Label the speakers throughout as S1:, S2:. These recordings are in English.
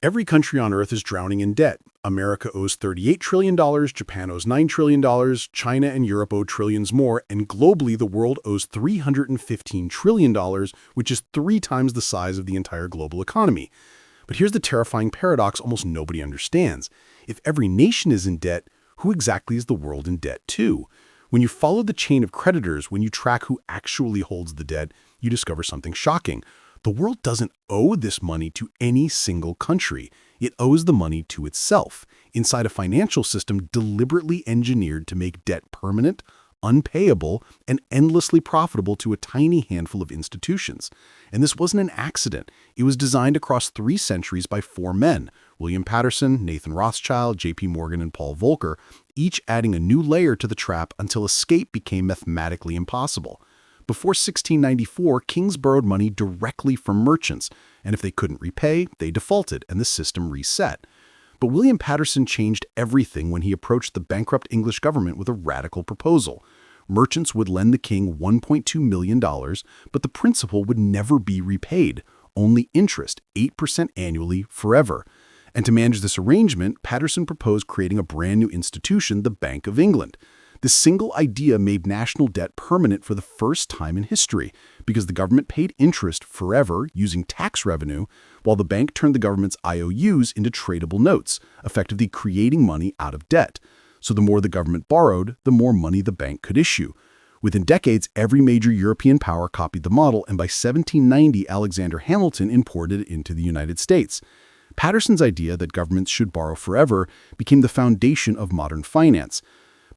S1: Every country on Earth is drowning in debt. America owes $38 trillion, Japan owes $9 trillion, China and Europe owe trillions more, and globally the world owes $315 trillion, which is 3 times the size of the entire global economy. But here's the terrifying paradox almost nobody understands. If every nation is in debt, who exactly is the world in debt to? When you follow the chain of creditors, when you track who actually holds the debt, you discover something shocking. The world doesn't owe this money to any single country. It owes the money to itself, inside a financial system deliberately engineered to make debt permanent, unpayable, and endlessly profitable to a tiny handful of institutions. And this wasn't an accident. It was designed across 3 centuries by 4 men, William Paterson, Nathan Rothschild, J.P. Morgan, and Paul Volcker, each adding a new layer to the trap until escape became mathematically impossible. Before 1694, kings borrowed money directly from merchants, and if they couldn't repay, they defaulted, and the system reset. But William Paterson changed everything when he approached the bankrupt English government with a radical proposal. Merchants would lend the king $1.2 million, but the principal would never be repaid, only interest, 8% annually, forever. And to manage this arrangement, Paterson proposed creating a brand new institution, the Bank of England. This single idea made national debt permanent for the first time in history because the government paid interest forever using tax revenue, while the bank turned the government's IOUs into tradable notes, effectively creating money out of debt. So the more the government borrowed, the more money the bank could issue. Within decades, every major European power copied the model, and by 1790, Alexander Hamilton imported it into the United States. Paterson's idea that governments should borrow forever became the foundation of modern finance.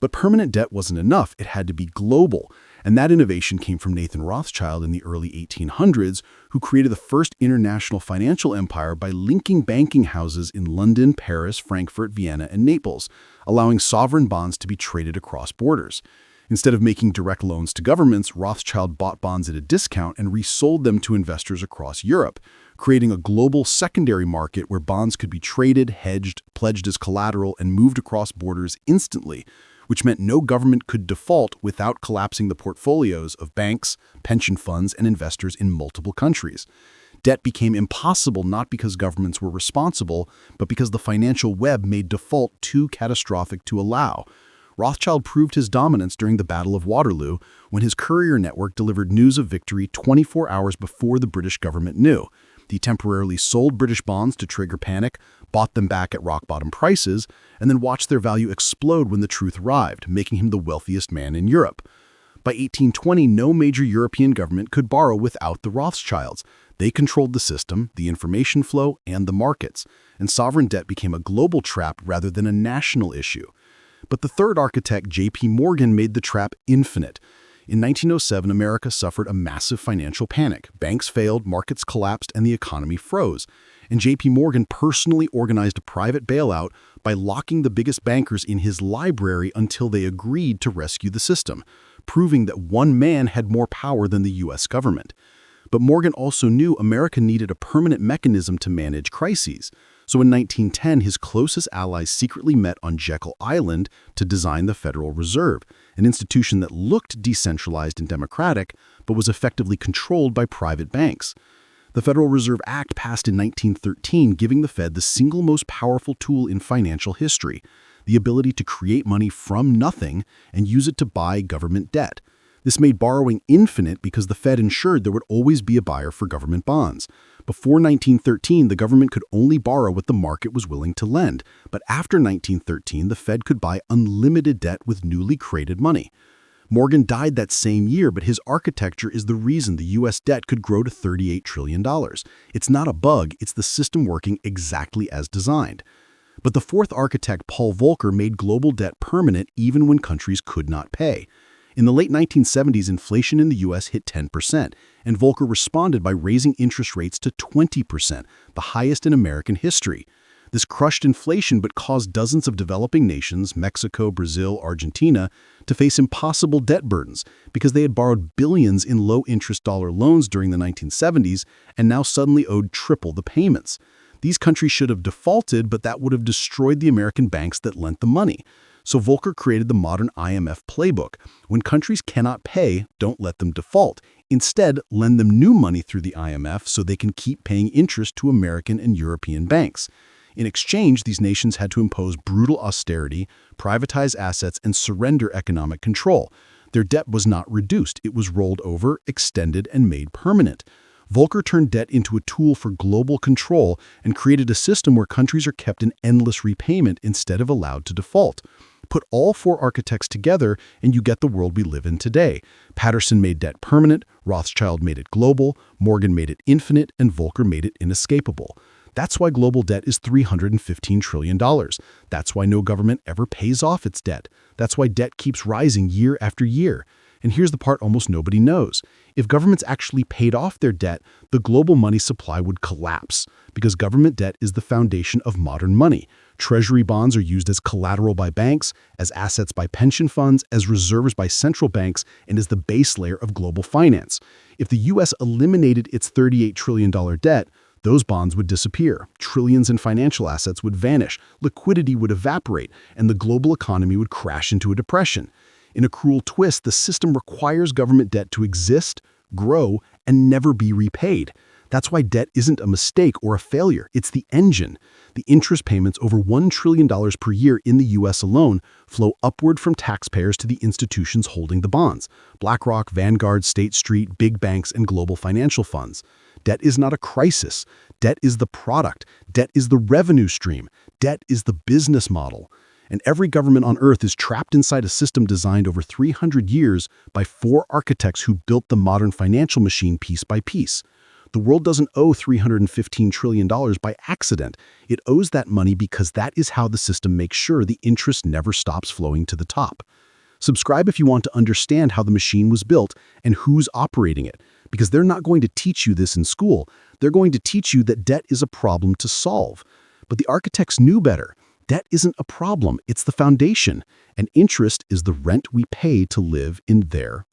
S1: But permanent debt wasn't enough. It had to be global. And that innovation came from Nathan Rothschild in the early 1800s, who created the first international financial empire by linking banking houses in London, Paris, Frankfurt, Vienna, and Naples, allowing sovereign bonds to be traded across borders. Instead of making direct loans to governments, Rothschild bought bonds at a discount and resold them to investors across Europe, creating a global secondary market where bonds could be traded, hedged, pledged as collateral, and moved across borders instantly, which meant no government could default without collapsing the portfolios of banks, pension funds, and investors in multiple countries. Debt became impossible not because governments were responsible, but because the financial web made default too catastrophic to allow. Rothschild proved his dominance during the Battle of Waterloo, when his courier network delivered news of victory 24 hours before the British government knew. He temporarily sold British bonds to trigger panic, bought them back at rock-bottom prices, and then watched their value explode when the truth arrived, making him the wealthiest man in Europe. By 1820, no major European government could borrow without the Rothschilds. They controlled the system, the information flow, and the markets, and sovereign debt became a global trap rather than a national issue. But the third architect, J.P. Morgan, made the trap infinite. In 1907, America suffered a massive financial panic. Banks failed, markets collapsed, and the economy froze. And J.P. Morgan personally organized a private bailout by locking the biggest bankers in his library until they agreed to rescue the system, proving that one man had more power than the U.S. government. But Morgan also knew America needed a permanent mechanism to manage crises. So in 1910, his closest allies secretly met on Jekyll Island to design the Federal Reserve, an institution that looked decentralized and democratic, but was effectively controlled by private banks. The Federal Reserve Act passed in 1913, giving the Fed the single most powerful tool in financial history, the ability to create money from nothing and use it to buy government debt. This made borrowing infinite because the Fed ensured there would always be a buyer for government bonds. Before 1913, the government could only borrow what the market was willing to lend. But after 1913, the Fed could buy unlimited debt with newly created money. Morgan died that same year, but his architecture is the reason the U.S. debt could grow to $38 trillion. It's not a bug, it's the system working exactly as designed. But the fourth architect, Paul Volcker, made global debt permanent even when countries could not pay. In the late 1970s, inflation in the U.S. hit 10%, and Volcker responded by raising interest rates to 20%, the highest in American history. This crushed inflation but caused dozens of developing nations, Mexico, Brazil, Argentina, to face impossible debt burdens because they had borrowed billions in low-interest dollar loans during the 1970s and now suddenly owed triple the payments. These countries should have defaulted, but that would have destroyed the American banks that lent the money. So Volcker created the modern IMF playbook. When countries cannot pay, don't let them default. Instead, lend them new money through the IMF so they can keep paying interest to American and European banks. In exchange, these nations had to impose brutal austerity, privatize assets, and surrender economic control. Their debt was not reduced. It was rolled over, extended, and made permanent. Volcker turned debt into a tool for global control and created a system where countries are kept in endless repayment instead of allowed to default. Put all four architects together and you get the world we live in today. Paterson made debt permanent, Rothschild made it global, Morgan made it infinite, and Volcker made it inescapable. That's why global debt is $315 trillion. That's why no government ever pays off its debt. That's why debt keeps rising year after year. And here's the part almost nobody knows. If governments actually paid off their debt, the global money supply would collapse because government debt is the foundation of modern money. Treasury bonds are used as collateral by banks, as assets by pension funds, as reserves by central banks, and as the base layer of global finance. If the U.S. eliminated its $38 trillion debt, those bonds would disappear, trillions in financial assets would vanish, liquidity would evaporate, and the global economy would crash into a depression. In a cruel twist, the system requires government debt to exist, grow, and never be repaid. That's why debt isn't a mistake or a failure. It's the engine. The interest payments over $1 trillion per year in the U.S. alone flow upward from taxpayers to the institutions holding the bonds: BlackRock, Vanguard, State Street, big banks, and global financial funds. Debt is not a crisis. Debt is the product. Debt is the revenue stream. Debt is the business model. And every government on Earth is trapped inside a system designed over 300 years by four architects who built the modern financial machine piece by piece. The world doesn't owe $315 trillion by accident. It owes that money because that is how the system makes sure the interest never stops flowing to the top. Subscribe if you want to understand how the machine was built and who's operating it, because they're not going to teach you this in school. They're going to teach you that debt is a problem to solve. But the architects knew better. Debt isn't a problem, it's the foundation, and interest is the rent we pay to live in their